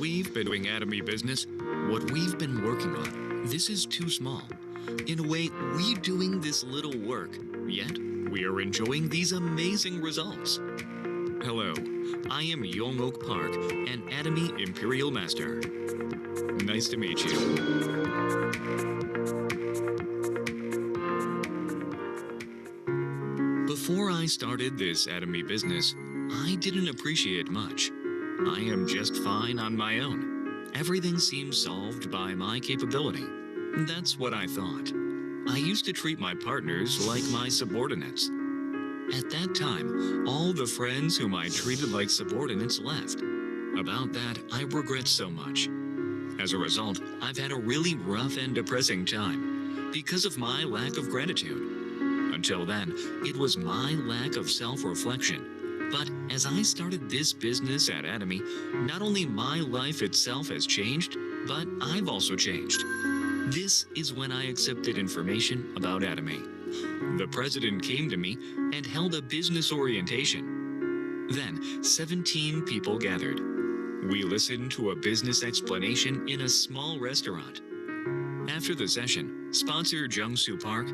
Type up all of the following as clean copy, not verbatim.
we've been doing Atomy business, what we've been working on, this is too small. In a way, we're doing this little work, yet we are enjoying these amazing results. Hello, I am Yong Park, an Atomy Imperial Master. Nice to meet you. Before I started this Atomy business, I didn't appreciate much. I am just fine on my own. Everything seems solved by my capability. That's what I thought. I used to treat my partners like my subordinates. At that time, all the friends whom I treated like subordinates left. About that, I regret so much. As a result, I've had a really rough and depressing time because of my lack of gratitude. Until then, it was my lack of self-reflection. But as I started this business at Atomy, not only my life itself has changed, but I've also changed. This is when I accepted information about Atomy. The president came to me and held a business orientation. Then, 17 people gathered. We listened to a business explanation in a small restaurant. After the session, sponsor Yong Park,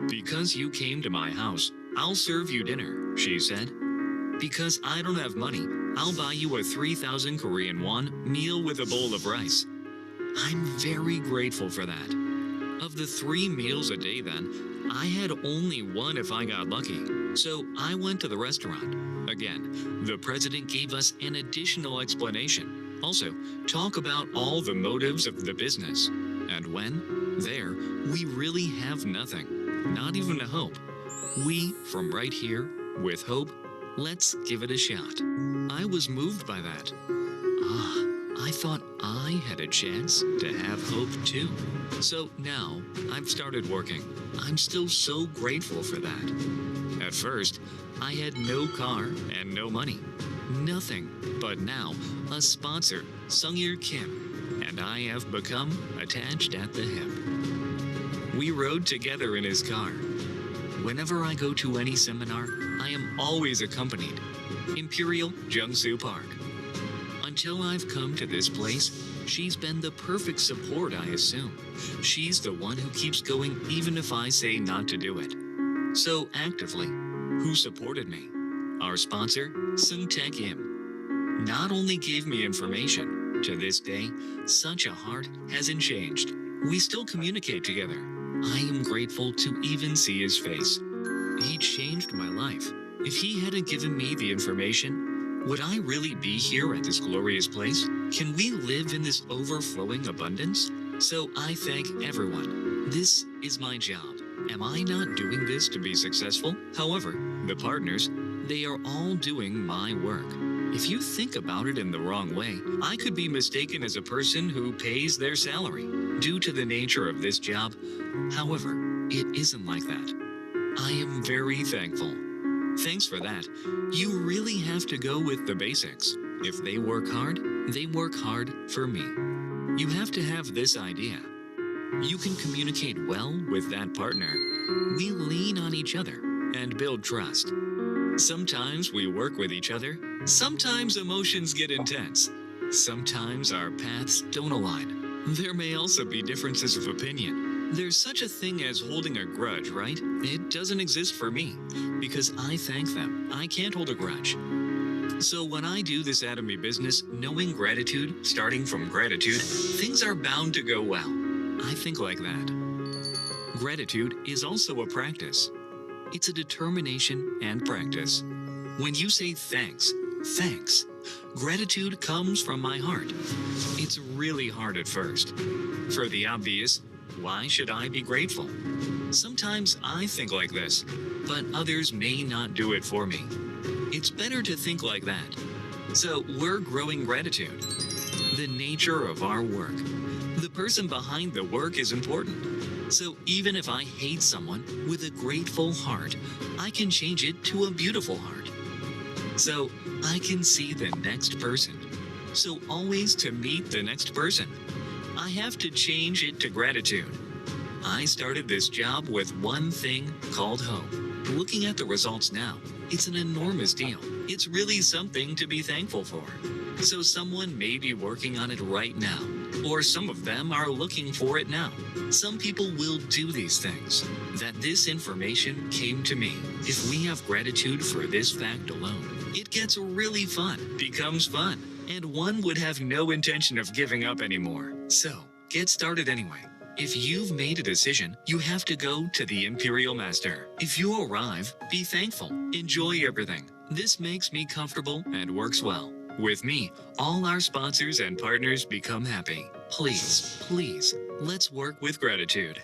"Because you came to my house, I'll serve you dinner," she said. "Because I don't have money, I'll buy you a 3,000 Korean won meal with a bowl of rice." I'm very grateful for that. Of the 3 meals a day then, I had only one if I got lucky. So I went to the restaurant. Again, the president gave us an additional explanation. Also, talk about all the motives of the business. And when? There, we really have nothing. Not even a hope. We, from right here, with hope, let's give it a shot. I was moved by that. I thought I had a chance to have hope too. So now, I've started working. I'm still so grateful for that. At first, I had no car and no money. Nothing. But now, a sponsor, Sung-il Kim, and I have become attached at the hip. We rode together in his car. Whenever I go to any seminar, I am always accompanied. Imperial Yong Park. Until I've come to this place, she's been the perfect support, I assume. She's the one who keeps going even if I say not to do it. So actively, who supported me? Our sponsor, Sung-tae Kim. Not only gave me information, to this day, such a heart hasn't changed. We still communicate together. I am grateful to even see his face. He changed my life. If he hadn't given me the information, would I really be here at this glorious place? Can we live in this overflowing abundance? So I thank everyone. This is my job. Am I not doing this to be successful? However, the partners, they are all doing my work. If you think about it in the wrong way, I could be mistaken as a person who pays their salary due to the nature of this job. However, it isn't like that. I am very thankful. Thanks for that. You really have to go with the basics. If they work hard for me. You have to have this idea. You can communicate well with that partner. We lean on each other and build trust. Sometimes we work with each other. Sometimes emotions get intense. Sometimes our paths don't align. There may also be differences of opinion. There's such a thing as holding a grudge, right? It doesn't exist for me, because I thank them. I can't hold a grudge. So when I do this Atomy business, knowing gratitude, starting from gratitude, things are bound to go well. I think like that. Gratitude is also a practice. It's a determination and practice. When you say thanks, gratitude comes from my heart. It's really hard at first. For the obvious, why should I be grateful? Sometimes I think like this, but others may not do it for me. It's better to think like that. So we're growing gratitude. The nature of our work. The person behind the work is important. So even if I hate someone with a grateful heart, I can change it to a beautiful heart. So I can see the next person. So always to meet the next person, I have to change it to gratitude. I started this job with one thing called hope. Looking at the results now, It's an enormous deal. It's really something to be thankful for. So someone may be working on it right now, or some of them are looking for it now. Some people will do these things. That this information came to me. If we have gratitude for this fact alone, it gets really fun, becomes fun, and one would have no intention of giving up anymore. So, get started anyway. If you've made a decision, you have to go to the Imperial Master. If you arrive, be thankful. Enjoy everything. This makes me comfortable and works well. With me, all our sponsors and partners become happy. Please, please, let's work with gratitude.